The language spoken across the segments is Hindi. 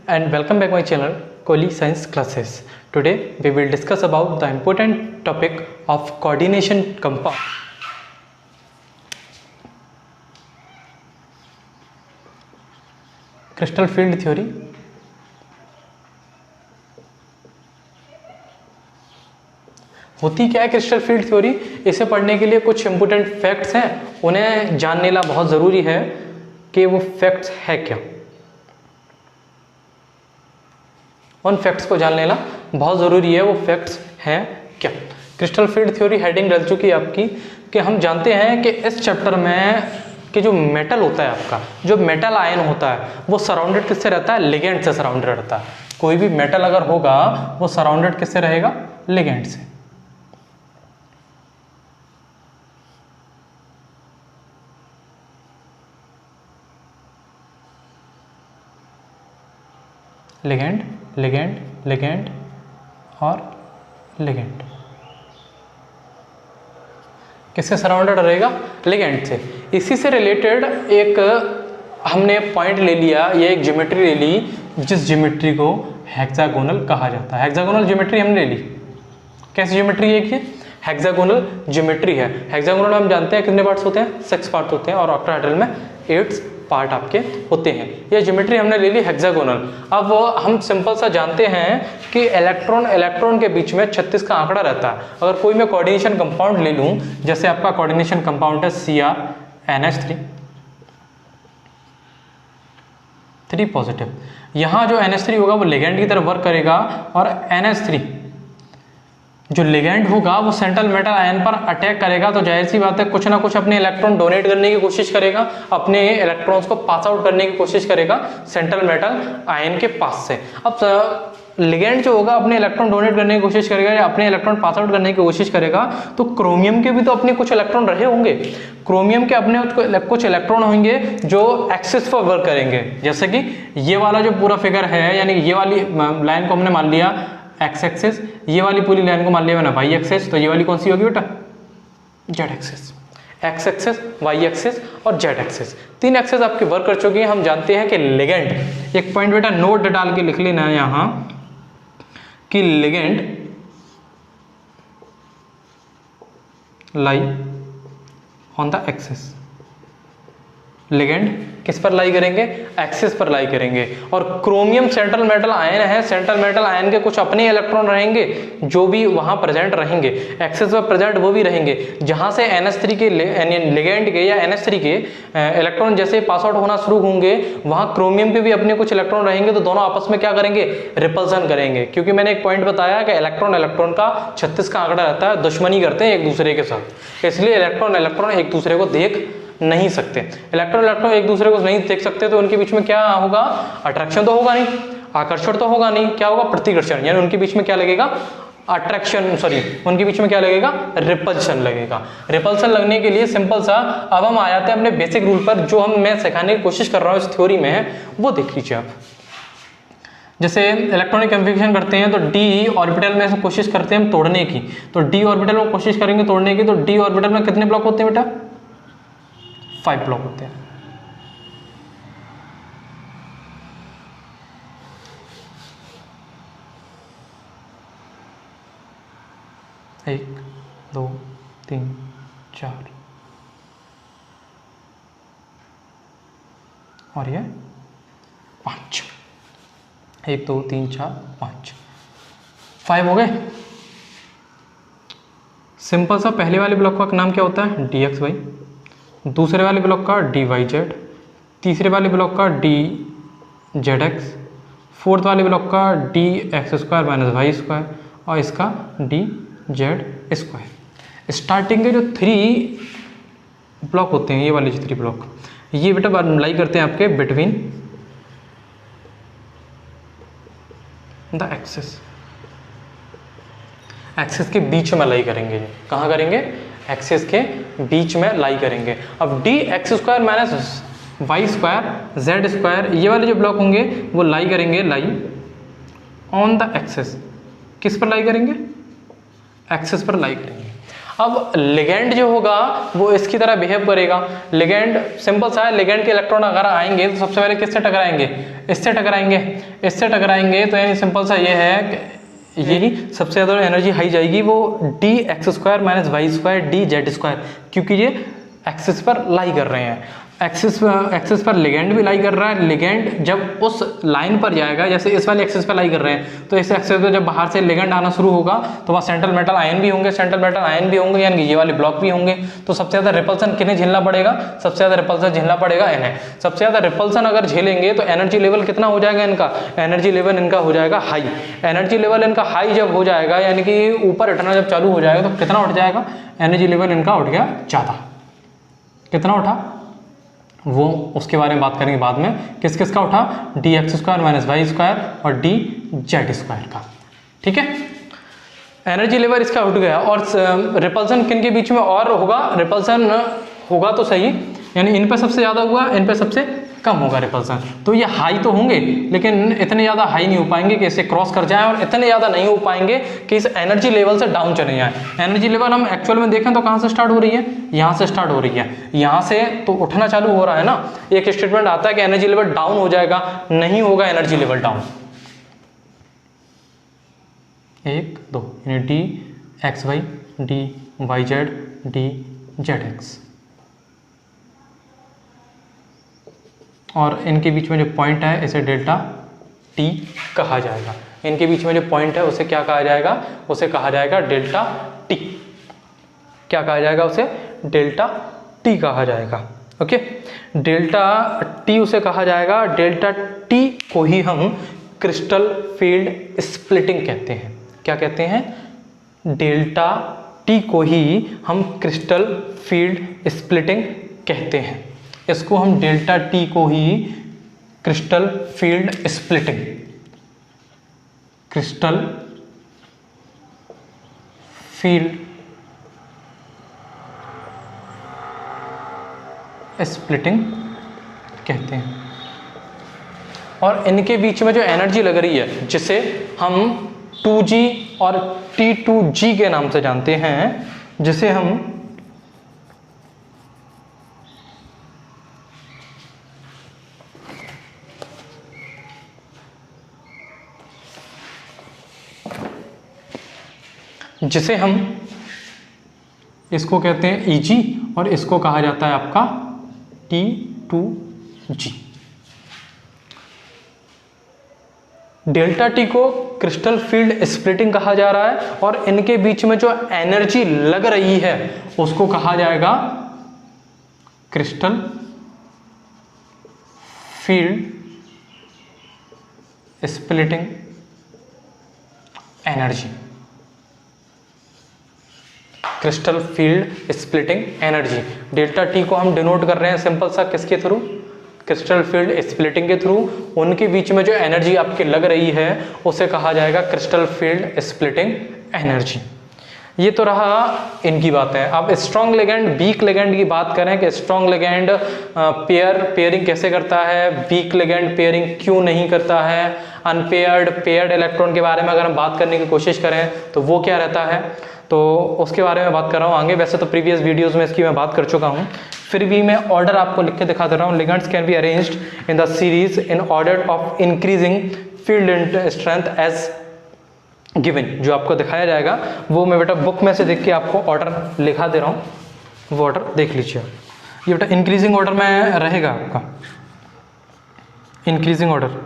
and welcome back my channel Kohli Science Classes. Today we will discuss about the important topic of coordination compound. Crystal field theory. होती क्या है क्रिस्टल फील्ड थ्योरी? इसे पढ़ने के लिए कुछ इंपॉर्टेंट फैक्ट्स हैं, उन्हें जानने ला बहुत ज़रूरी है कि वो फैक्ट्स है क्या। उन फैक्ट्स को जानने ला बहुत ज़रूरी है, वो फैक्ट्स हैं क्या। क्रिस्टल फील्ड थ्योरी हेडिंग डल चुकी है आपकी कि हम जानते हैं कि इस चैप्टर में कि जो मेटल होता है आपका, जो मेटल आयन होता है वो सराउंडेड किससे रहता है? लिगेंड से सराउंडेड रहता है। कोई भी मेटल अगर होगा वो सराउंडेड किससे रहेगा? लिगेंड से। लिगेंड, लिगेंड, लिगेंड और लिगेंड किससे सराउंडेड रहेगा? लिगेंड से। इसी से रिलेटेड एक हमने पॉइंट ले लिया, ये एक ज्योमेट्री ले ली जिस ज्योमेट्री को हेक्सागोनल कहा जाता है। हेक्सागोनल ज्योमेट्री हमने ले ली। कैसी ज्योमेट्री है ये? हेक्सागोनल ज्योमेट्री है। हेक्सागोनल हम जानते हैं कितने पार्ट्स होते हैं? 6 पार्ट होते हैं और ऑक्टाहेड्रल में 8 पार्ट आपके होते हैं। ये ज्योमेट्री हमने ले ली हेक्सागोनल। अब हम सिंपल सा जानते हैं कि इलेक्ट्रॉन के बीच में 36 का आंकड़ा रहता है। अगर कोई मैं कोऑर्डिनेशन कंपाउंड ले लूं, जैसे आपका कोऑर्डिनेशन कंपाउंड है CrNH3 3 पॉजिटिव। यहाँ जो NH3 होगा वो लिगेंड की तरफ वर्क करेगा और NH3 जो लिगेंड होगा वो सेंट्रल मेटल आयन पर अटैक करेगा। तो जाहिर सी बात है कुछ ना कुछ अपने इलेक्ट्रॉन डोनेट करने की कोशिश करेगा, अपने इलेक्ट्रॉन्स को पास आउट करने की कोशिश करेगा सेंट्रल मेटल आयन के पास से। अब लिगेंड जो होगा अपने इलेक्ट्रॉन डोनेट करने की कोशिश करेगा या अपने इलेक्ट्रॉन पास आउट करने की कोशिश करेगा। तो क्रोमियम के भी तो अपने कुछ इलेक्ट्रॉन रहे होंगे। क्रोमियम के अपने कुछ इलेक्ट्रॉन होंगे जो एक्सिस पर वर्क करेंगे। जैसे कि ये वाला जो पूरा फिगर है, यानी ये वाली लाइन को हमने मान लिया एक्स एक्सिस, ये वाली पूरी लाइन को मान लिया मैंने वाई एक्सिस। तो ये वाली कौन सी होगी बेटा? Z axis. X axis, y axis और जेड एक्सिस, 3 एक्सिस आपकी वर्क कर चुकी है। हम जानते हैं कि लिगेंड, एक पॉइंट बेटा नोट डाल के लिख लेना है यहां कि ligand lie on the axis. Ligand किस पर लाई करेंगे? एक्सिस पर लाई करेंगे। और क्रोमियम सेंट्रल मेटल आयन है, सेंट्रल मेटल आयन के कुछ अपने इलेक्ट्रॉन रहेंगे जो भी वहां प्रेजेंट रहेंगे, एक्सिस पर प्रेजेंट वो भी रहेंगे। जहां से NH3 के लिगेंड के या NH3 के इलेक्ट्रॉन जैसे पास आउट होना शुरू होंगे, वहां क्रोमियम के भी अपने कुछ इलेक्ट्रॉन रहेंगे। तो दोनों आपस में क्या करेंगे? रिपल्सन करेंगे। क्योंकि मैंने एक पॉइंट बताया कि इलेक्ट्रॉन का 36 का आंकड़ा रहता है, दुश्मनी करते हैं एक दूसरे के साथ। इसलिए इलेक्ट्रॉन एक दूसरे को देख नहीं सकते। इलेक्ट्रॉन एक दूसरे को नहीं देख सकते तो उनके बीच में क्या होगा? अट्रैक्शन तो होगा नहीं, आकर्षण तो होगा नहीं, क्या होगा? प्रतिकर्षण। यानी उनके बीच में क्या लगेगा? उनके बीच में क्या लगेगा? रिपल्शन लगेगा। रिपल्शन लगने के लिए सिंपल सा अब हम आ जाते हैं अपने बेसिक रूल पर, जो मैं सिखाने की कोशिश कर रहा हूँ इस थ्योरी में, वो देख लीजिए आप। जैसे इलेक्ट्रॉनिक कन्फिगरेशन करते हैं तो डी ऑर्बिटल में से कोशिश करते हैं हम तोड़ने की। तो डी ऑर्बिटल में कोशिश करेंगे तोड़ने की, तो डी ऑर्बिटल में कितने ब्लॉक होते हैं बेटा? 5 ब्लॉक होते हैं। एक, 2, 3, 4 और ये 5। 1, 2, 3, 4, 5 हो गए। सिंपल सा पहले वाले ब्लॉक का नाम क्या होता है? dxy, दूसरे वाले ब्लॉक का dyz, तीसरे वाले ब्लॉक का dzx, फोर्थ वाले ब्लॉक का dx² - y² और इसका dz²। स्टार्टिंग के जो 3 ब्लॉक होते हैं, ये वाले जो 3 ब्लॉक, ये बेटा लाई करते हैं आपके बिटवीन द एक्सिस। एक्सिस के बीच में लाई करेंगे। कहाँ करेंगे? एक्सिस के बीच में लाई करेंगे। अब dx² - y² z², ये वाले जो ब्लॉक होंगे वो लाई करेंगे ऑन द एक्सिस। किस पर लाई करेंगे? एक्सिस पर लाई करेंगे। अब लिगेंड जो होगा वो इसकी तरह बिहेव करेगा। लिगेंड सिंपल सा है, लिगेंड के इलेक्ट्रॉन अगर आएंगे तो सबसे पहले किससे टकराएंगे, इससे टकराएंगे, इससे टकराएंगे। तो यानी सिंपल सा ये है कि यही सबसे ज़्यादा एनर्जी हाई जाएगी वो d x square minus y square d z square, क्योंकि ये एक्सिस पर लाई कर रहे हैं। एक्सिस पर लिगेंड भी लाई कर रहा है। लिगेंड जब उस लाइन पर जाएगा, जैसे इस वाले एक्सिस पर लाई कर रहे हैं, तो इस एक्सिस पर जब बाहर से लिगेंड आना शुरू होगा तो वहाँ सेंट्रल मेटल आयन भी होंगे, सेंट्रल मेटल आयन भी होंगे, यानी ये वाले ब्लॉक भी होंगे। तो सबसे ज़्यादा रिपल्सन किन्हें झेलना पड़ेगा, सबसे ज़्यादा रिपल्सन झेलना पड़ेगा इन्हें। सबसे ज़्यादा रिपल्सन अगर झेलेंगे तो एनर्जी लेवल कितना हो जाएगा इनका, एनर्जी लेवल इनका हो जाएगा हाई। एनर्जी लेवल इनका हाई जब हो जाएगा, यानी कि ऊपर उठना जब चालू हो जाएगा, तो कितना उठ जाएगा, एनर्जी लेवल इनका उठ गया ज़्यादा। कितना उठा वो उसके बारे में बात करेंगे बाद में। किस किस का उठा, d x square minus y square और डी जेड स्क्वायर का। ठीक है, एनर्जी लेवल इसका उठ गया। और रिपल्सन किन के बीच में और होगा, रिपल्सन होगा तो सही, यानी इन पे सबसे ज़्यादा हुआ, इन पे सबसे कम होगा रिपल्सन। तो ये हाई तो होंगे लेकिन इतने ज़्यादा हाई नहीं हो पाएंगे कि इसे क्रॉस कर जाएं, और इतने ज़्यादा नहीं हो पाएंगे कि इस एनर्जी लेवल से डाउन चले जाएं। एनर्जी लेवल हम एक्चुअल में देखें तो कहाँ से स्टार्ट हो रही है, यहाँ से स्टार्ट हो रही है। यहाँ से तो उठना चालू हो रहा है ना। एक स्टेटमेंट आता है कि एनर्जी लेवल डाउन हो जाएगा, नहीं होगा एनर्जी लेवल डाउन। 1 2 यानी d x y d y z d z x, और इनके बीच में जो पॉइंट है इसे डेल्टा टी कहा जाएगा। इनके बीच में जो पॉइंट है उसे क्या कहा जाएगा, उसे कहा जाएगा डेल्टा टी। क्या कहा जाएगा उसे, डेल्टा टी कहा जाएगा। ओके, डेल्टा टी उसे कहा जाएगा। डेल्टा टी को ही हम क्रिस्टल फील्ड स्प्लिटिंग कहते हैं। क्या कहते हैं, डेल्टा टी को ही हम क्रिस्टल फील्ड स्प्लिटिंग कहते हैं। इसको हम डेल्टा टी को ही crystal field splitting, crystal field splitting कहते हैं। और इनके बीच में जो एनर्जी लग रही है, जिसे हम 2G और T2G के नाम से जानते हैं, जिसे हम इसको कहते हैं Eg और इसको कहा जाता है आपका T2G। डेल्टा टी को क्रिस्टल फील्ड स्प्लिटिंग कहा जा रहा है, और इनके बीच में जो एनर्जी लग रही है उसको कहा जाएगा crystal field splitting energy, crystal field splitting energy. Delta T को हम डिनोट कर रहे हैं सिंपल सा किसके थ्रू, क्रिस्टल फील्ड स्प्लिटिंग के थ्रू। उनके बीच में जो एनर्जी आपकी लग रही है उसे कहा जाएगा क्रिस्टल फील्ड स्प्लिटिंग एनर्जी। ये तो रहा इनकी बात है। अब स्ट्रॉन्ग लिगेंड वीक लिगेंड की बात करें कि स्ट्रॉन्ग लिगेंड पेयरिंग कैसे करता है, वीक लिगेंड पेयरिंग क्यों नहीं करता है, पेयर्ड इलेक्ट्रॉन के बारे में अगर हम बात करने की कोशिश करें तो वो क्या रहता है, तो उसके बारे में बात कर रहा हूँ आगे। वैसे तो प्रीवियस वीडियोस में इसकी मैं बात कर चुका हूँ, फिर भी मैं ऑर्डर आपको लिख के दिखा दे रहा हूँ। Legends can be arranged in the series in order of increasing field strength as given. जो आपको दिखाया जाएगा वो मैं बेटा बुक में से देख के आपको ऑर्डर लिखा दे रहा हूँ, वो ऑर्डर देख लीजिए। ये बेटा इंक्रीजिंग ऑर्डर में रहेगा आपका, इंक्रीजिंग ऑर्डर।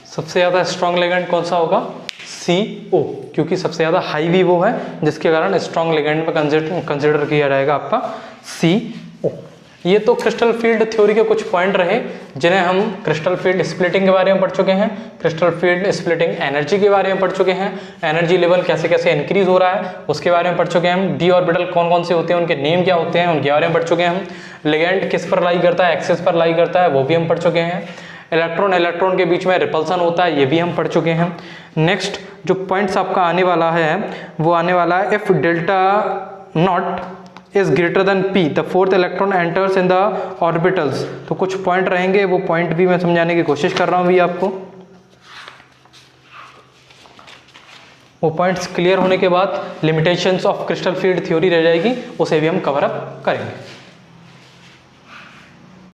सबसे ज़्यादा स्ट्रॉन्ग लिगेंड कौन सा होगा, CO, क्योंकि सबसे ज़्यादा हाई भी वो है जिसके कारण स्ट्रॉन्ग लिगेंड में कंसिडर किया जाएगा आपका CO। ये तो क्रिस्टल फील्ड थ्योरी के कुछ पॉइंट रहे जिन्हें हम क्रिस्टल फील्ड स्प्लिटिंग के बारे में पढ़ चुके हैं, क्रिस्टल फील्ड स्प्लिटिंग एनर्जी के बारे में पढ़ चुके हैं, एनर्जी लेवल कैसे कैसे इंक्रीज हो रहा है उसके बारे में पढ़ चुके हैं हम, डी ऑर्बिटल कौन कौन से होते हैं, उनके नेम क्या होते हैं उनके बारे में पढ़ चुके हैं हम, लिगेंड किस पर लाई करता है, एक्सिस पर लाई करता है वो भी हम पढ़ चुके हैं, इलेक्ट्रॉन इलेक्ट्रॉन के बीच में रिपल्सन होता है ये भी हम पढ़ चुके हैं। नेक्स्ट जो पॉइंट्स आपका आने वाला है वो आने वाला है if delta not is greater than p the fourth electron enters in the orbitals। तो कुछ पॉइंट रहेंगे, वो पॉइंट भी मैं समझाने की कोशिश कर रहा हूँ भी आपको। वो पॉइंट्स क्लियर होने के बाद limitations of crystal field theory रह जाएगी, उसे भी हम कवर अप करेंगे।